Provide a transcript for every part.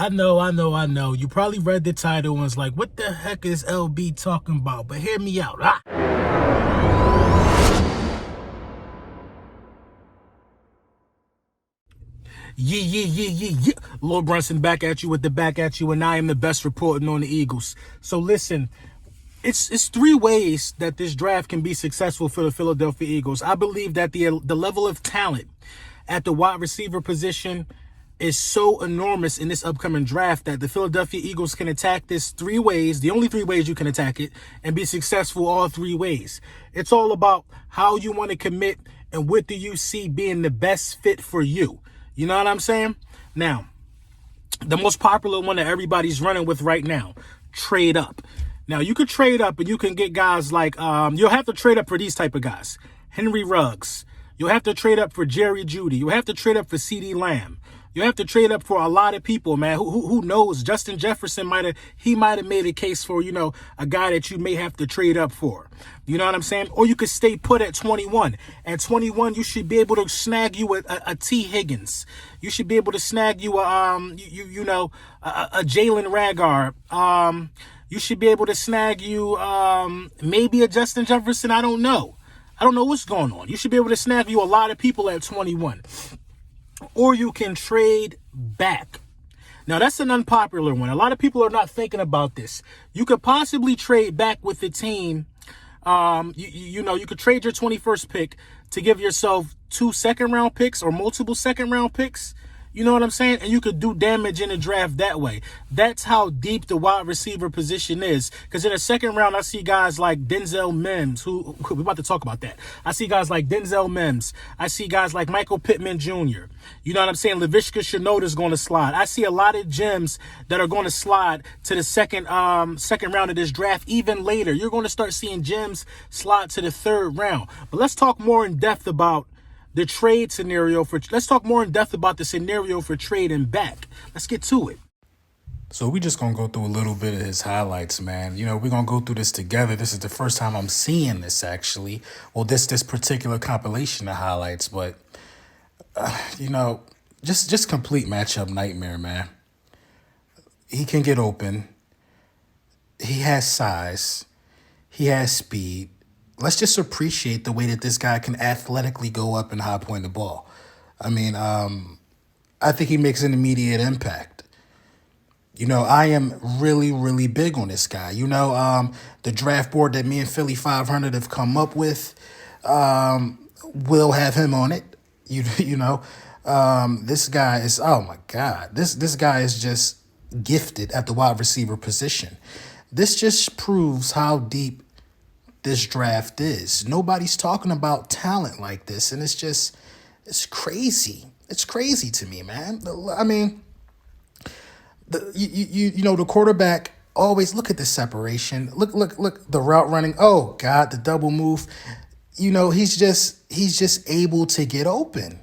I know. You probably read the title and was like, what the heck is LB talking about? But hear me out. Yeah. Lord Brunson back at you with the back at you, and I am the best reporting on the Eagles. So listen, it's three ways that this draft can be successful for the Philadelphia Eagles. I believe that the level of talent at the wide receiver position is so enormous in this upcoming draft that the Philadelphia Eagles can attack this three ways, the only three ways you can attack it, and be successful all three ways. It's all about how you want to commit and what do you see being the best fit for you. You know what I'm saying? Now, the most popular one that everybody's running with right now, trade up. Now, you could trade up and you can get guys like, you'll have to trade up for these type of guys. Henry Ruggs. You'll have to trade up for Jerry Jeudy. You'll have to trade up for CeeDee Lamb. You have to trade up for a lot of people, man. Who knows? Justin Jefferson might have made a case for, a guy that you may have to trade up for. You know what I'm saying? Or you could stay put at 21. At 21, you should be able to snag you a T. Higgins. You should be able to snag you a Jalen Rager. You should be able to snag you maybe a Justin Jefferson. I don't know what's going on. You should be able to snag you a lot of people at 21. Or you can trade back. Now, that's an unpopular one. A lot of people are not thinking about this. You could possibly trade back with the team. You could trade your 21st pick to give yourself 2 second-round picks or multiple second-round picks. You know what I'm saying? And you could do damage in the draft that way. That's how deep the wide receiver position is. Because in the second round, I see guys like Denzel Mims, who we're about to talk about that. I see guys like Denzel Mims. I see guys like Michael Pittman Jr. You know what I'm saying? Laviska Shenault is going to slide. I see a lot of gems that are going to slide to the second round of this draft. Even later, you're going to start seeing gems slide to the third round. But let's talk more in depth about the trade scenario let's talk more in depth about the scenario for trading back. Let's get to it. So we just going to go through a little bit of his highlights, man. We're going to go through this together. This is the first time I'm seeing this, actually. Well, this particular compilation of highlights. But, just complete matchup nightmare, man. He can get open. He has size. He has speed. Let's just appreciate the way that this guy can athletically go up and high point the ball. I mean, I think he makes an immediate impact. I am really, really big on this guy. The draft board that me and Philly 500 have come up with will have him on it. This guy is, oh my God, this guy is just gifted at the wide receiver position. This just proves how deep this draft is. Nobody's talking about talent like this, and it's crazy. It's crazy to me, man. I mean, the quarterback always look at the separation. Look, the route running. Oh God, the double move. He's just able to get open.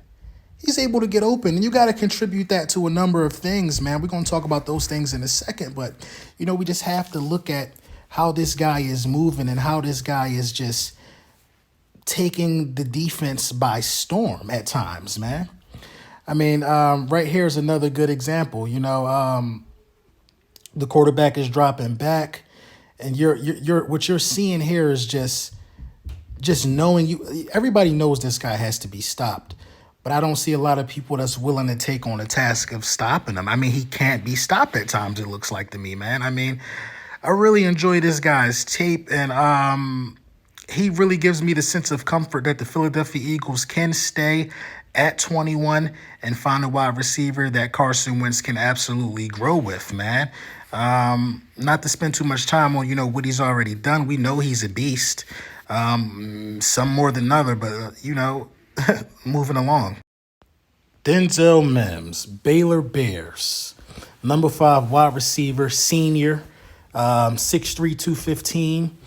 He's able to get open, and you got to contribute that to a number of things, man. We're going to talk about those things in a second, but we just have to look at how this guy is moving and how this guy is just taking the defense by storm at times, man. I mean, right here is another good example. The quarterback is dropping back, and what you're seeing here is just knowing everybody knows this guy has to be stopped. But I don't see a lot of people that's willing to take on the task of stopping him. I mean, he can't be stopped at times, it looks like to me, man. I mean, I really enjoy this guy's tape, and he really gives me the sense of comfort that the Philadelphia Eagles can stay at 21 and find a wide receiver that Carson Wentz can absolutely grow with, man. Not to spend too much time on, what he's already done. We know he's a beast, some more than other, but, moving along. Denzel Mims, Baylor Bears, number 5 wide receiver, senior, 6'3", 215,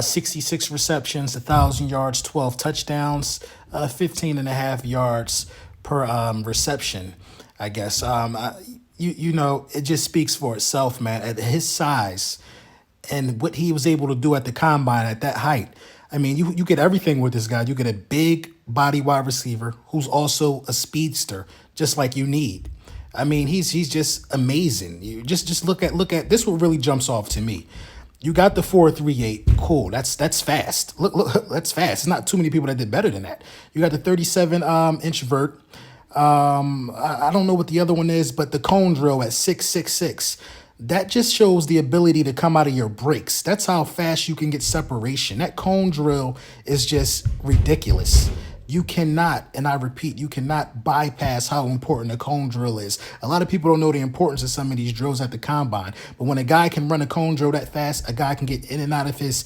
66 receptions, 1,000 yards, 12 touchdowns, 15 and a half yards per reception, I guess. It just speaks for itself, man. At his size and what he was able to do at the combine at that height. I mean, you get everything with this guy. You get a big body wide receiver who's also a speedster, just like you need. I mean, he's just amazing. You just look at this. What really jumps off to me. You got the 4.38. Cool. That's fast. Look, that's fast. It's not too many people that did better than that. You got the 37 inch vert. I don't know what the other one is, but the cone drill at 6.66. That just shows the ability to come out of your brakes. That's how fast you can get separation. That cone drill is just ridiculous. You cannot, and I repeat, you cannot bypass how important a cone drill is. A lot of people don't know the importance of some of these drills at the combine, but when a guy can run a cone drill that fast, a guy can get in and out of his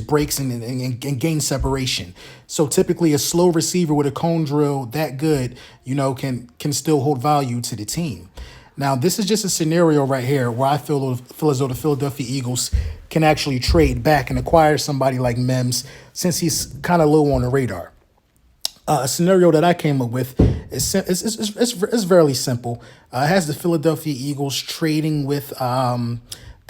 brakes and gain separation. So typically a slow receiver with a cone drill that good, can still hold value to the team. Now, this is just a scenario right here where I feel as though the Philadelphia Eagles can actually trade back and acquire somebody like Mims since he's kind of low on the radar. A scenario that I came up with is fairly simple. It has the Philadelphia Eagles trading with the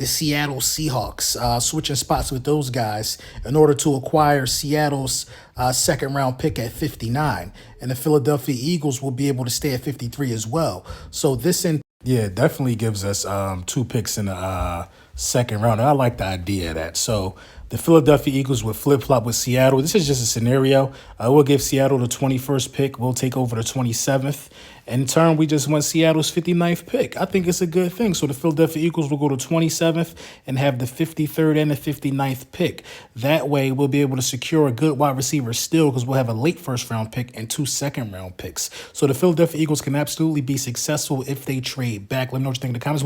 Seattle Seahawks, switching spots with those guys in order to acquire Seattle's second round pick at 59. And the Philadelphia Eagles will be able to stay at 53 as well. So yeah, it definitely gives us 2 picks in the second round. And I like the idea of that. So the Philadelphia Eagles would flip-flop with Seattle. This is just a scenario. We'll give Seattle the 21st pick. We'll take over the 27th. In turn, we just want Seattle's 59th pick. I think it's a good thing. So the Philadelphia Eagles will go to 27th and have the 53rd and the 59th pick. That way, we'll be able to secure a good wide receiver still because we'll have a late first-round pick and 2 second-round picks. So the Philadelphia Eagles can absolutely be successful if they trade back. Let me know what you think in the comments.